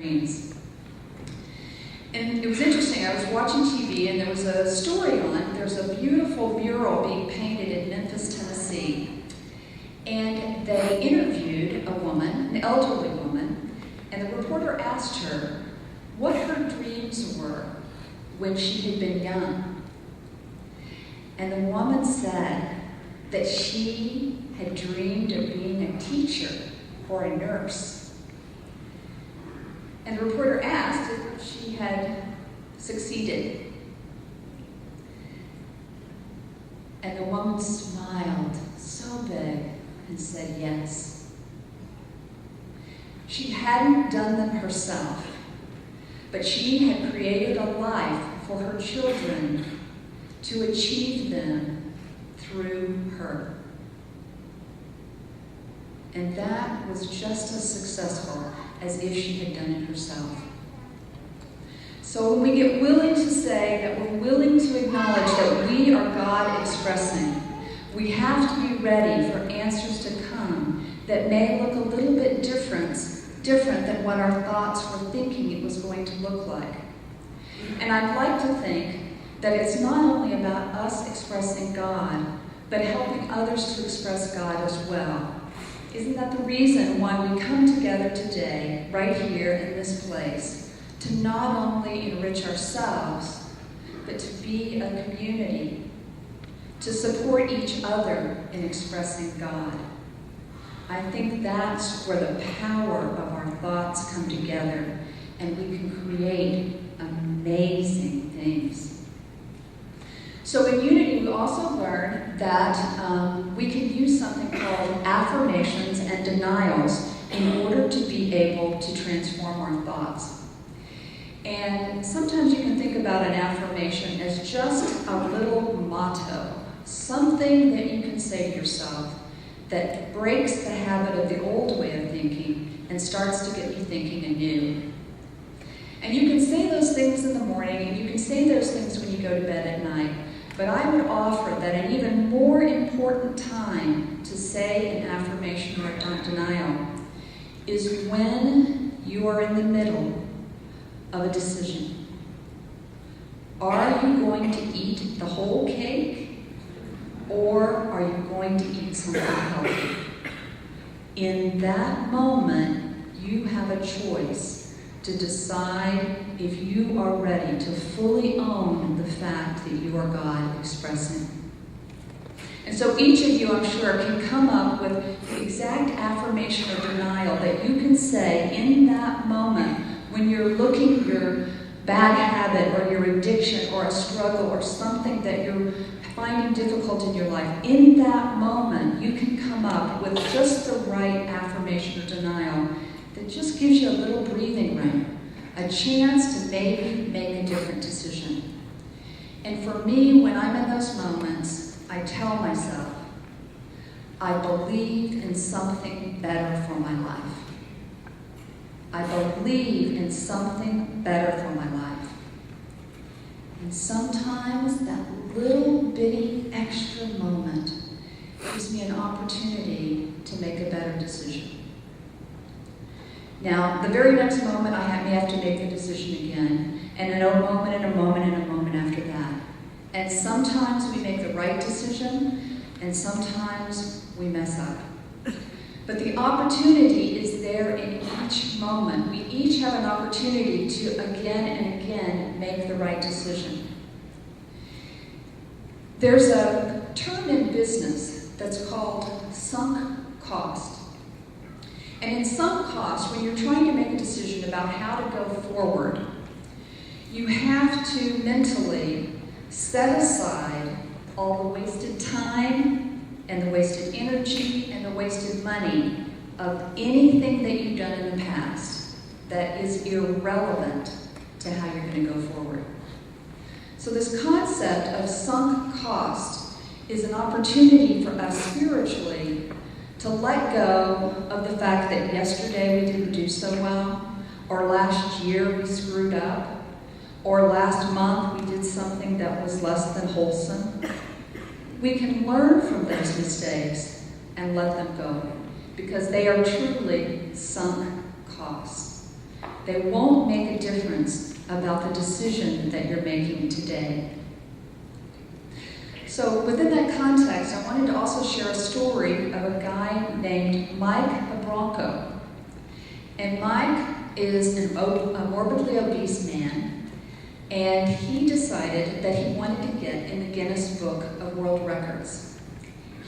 dreams. And it was interesting, I was watching TV and there was a story on, there's a beautiful mural being painted in Memphis, Tennessee. And they interviewed a woman, an elderly woman, and the reporter asked her what her dreams were when she had been young. And the woman said that she had dreamed of being a teacher or a nurse. And the reporter asked if she had succeeded. And the woman smiled so big and said yes. She hadn't done them herself, but she had created a life for her children to achieve them through her. And that was just as successful as if she had done it herself. So when we get willing to say that we're willing to acknowledge that we are God expressing, we have to be ready for answers to come that may look a little bit different than what our thoughts were thinking it was going to look like. And I'd like to think that it's not only about us expressing God, but helping others to express God as well. Isn't that the reason why we come together today, right here in this place, to not only enrich ourselves, but to be a community, to support each other in expressing God? I think that's where the power of our thoughts come together, and we can create amazing things. So in Unity, we also learn that we can use something called affirmations and denials in order to be able to transform our thoughts. And sometimes you can think about an affirmation as just a little motto, something that you can say to yourself that breaks the habit of the old way of thinking and starts to get you thinking anew. And you can say those things in the morning, and you can say those things when you go to bed at night. But I would offer that an even more important time to say an affirmation or a denial is when you are in the middle of a decision. Are you going to eat the whole cake, or are you going to eat something healthy? In that moment, you have a choice to decide if you are ready to fully own the fact that you are God expressing. And so each of you, I'm sure, can come up with the exact affirmation or denial that you can say in that moment when you're looking at your bad habit or your addiction or a struggle or something that you're finding difficult in your life. In that moment, you can come up with just the right affirmation or denial that just gives you a little breathing room, a chance to maybe make a different decision. And for me, when I'm in those moments, I tell myself, I believe in something better for my life. I believe in something better for my life. And sometimes that little bitty extra moment gives me an opportunity to make a better decision. Now, the very next moment I may have to make the decision again, and in a moment, and a moment, and a moment after that. And sometimes we make the right decision, and sometimes we mess up. But the opportunity is there in each moment. We each have an opportunity to again and again make the right decision. There's a term in business that's called sunk cost. And in sunk cost, when you're trying to make a decision about how to go forward, you have to mentally set aside all the wasted time and the wasted energy and the wasted money of anything that you've done in the past that is irrelevant to how you're going to go forward. So this concept of sunk cost is an opportunity for us spiritually to let go of the fact that yesterday we didn't do so well, or last year we screwed up, or last month we did something that was less than wholesome. We can learn from those mistakes and let them go, because they are truly sunk costs. They won't make a difference about the decision that you're making today. So within that context, I wanted to also share a story of a guy named Mike Abronco. And Mike is a morbidly obese man, and he decided that he wanted to get in the Guinness Book of World Records.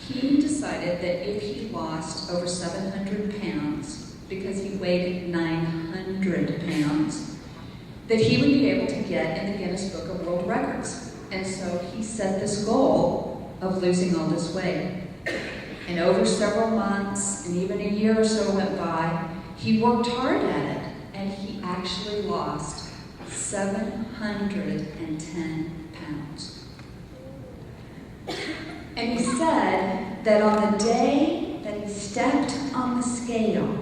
He decided that if he lost over 700 pounds, because he weighed 900 pounds, that he would be able to get in the Guinness Book of World Records. And so he set this goal of losing all this weight. And over several months, and even a year or so went by, he worked hard at it, and he actually lost 710 pounds. And he said that on the day that he stepped on the scale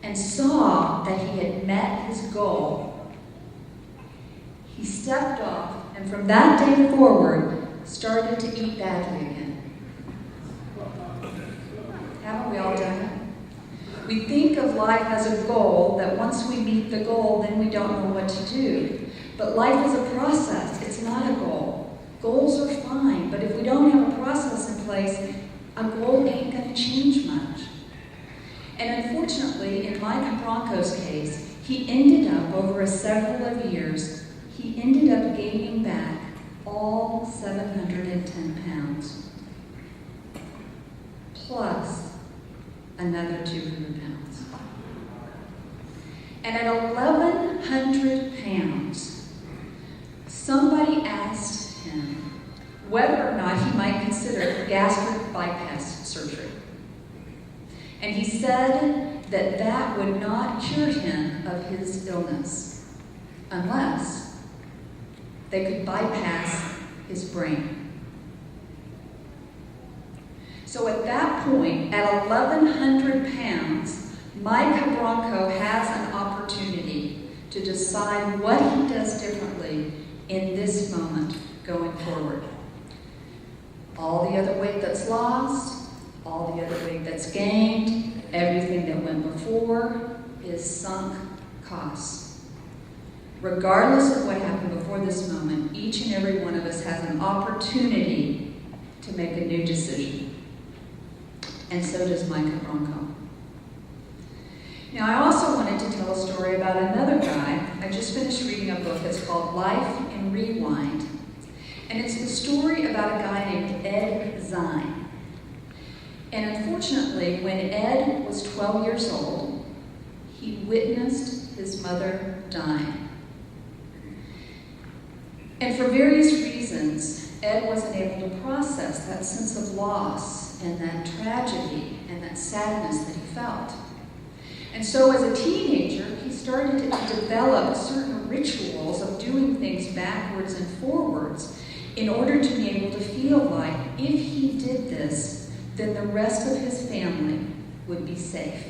and saw that he had met his goal, he stepped off, and from that day forward, started to eat badly again. Haven't we all done it? We think of life as a goal, that once we meet the goal, then we don't know what to do. But life is a process. It's not a goal. Goals are fine, but if we don't have a process in place, a goal ain't going to change much. And unfortunately, in Mike Abronco's case, he ended up, over several of years, he ended up gaining back all 710 pounds, plus another 200 pounds. And at 1,100 pounds, somebody asked him whether or not he might consider gastric bypass surgery. And he said that that would not cure him of his illness unless they could bypass his brain. So at that point, at 1,100 pounds, Mike Abronco has an opportunity to decide what he does differently in this moment going forward. All the other weight that's lost, all the other weight that's gained, everything that went before is sunk costs. Regardless of what happened before this moment, each and every one of us has an opportunity to make a new decision. And so does Mike Abronco. Now, I also wanted to tell a story about another guy. I just finished reading a book. It's called Life in Rewind. And it's the story about a guy named Ed Zine. And unfortunately, when Ed was 12 years old, he witnessed his mother dying. And for various reasons, Ed wasn't able to process that sense of loss and that tragedy and that sadness that he felt. And so as a teenager, he started to develop certain rituals of doing things backwards and forwards in order to be able to feel like if he did this, then the rest of his family would be safe.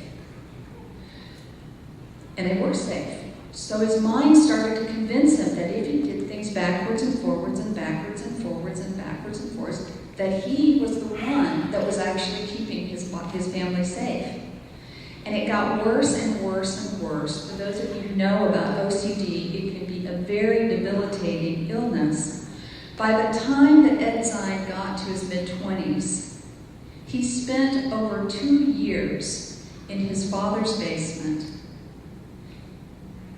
And they were safe. So his mind started to convince him that if he did things backwards and forwards and backwards and forwards and backwards and forwards, that he was the one that was actually keeping his family safe. And it got worse and worse and worse. For those of you who know about OCD, it can be a very debilitating illness. By the time that Ed Zine got to his mid-20s, he spent over 2 years in his father's basement,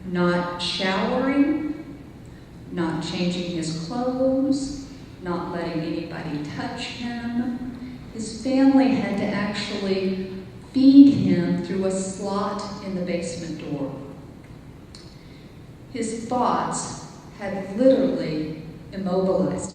not showering, not changing his clothes, not letting anybody touch him. His family had to actually feed him through a slot in the basement door. His thoughts had literally immobilized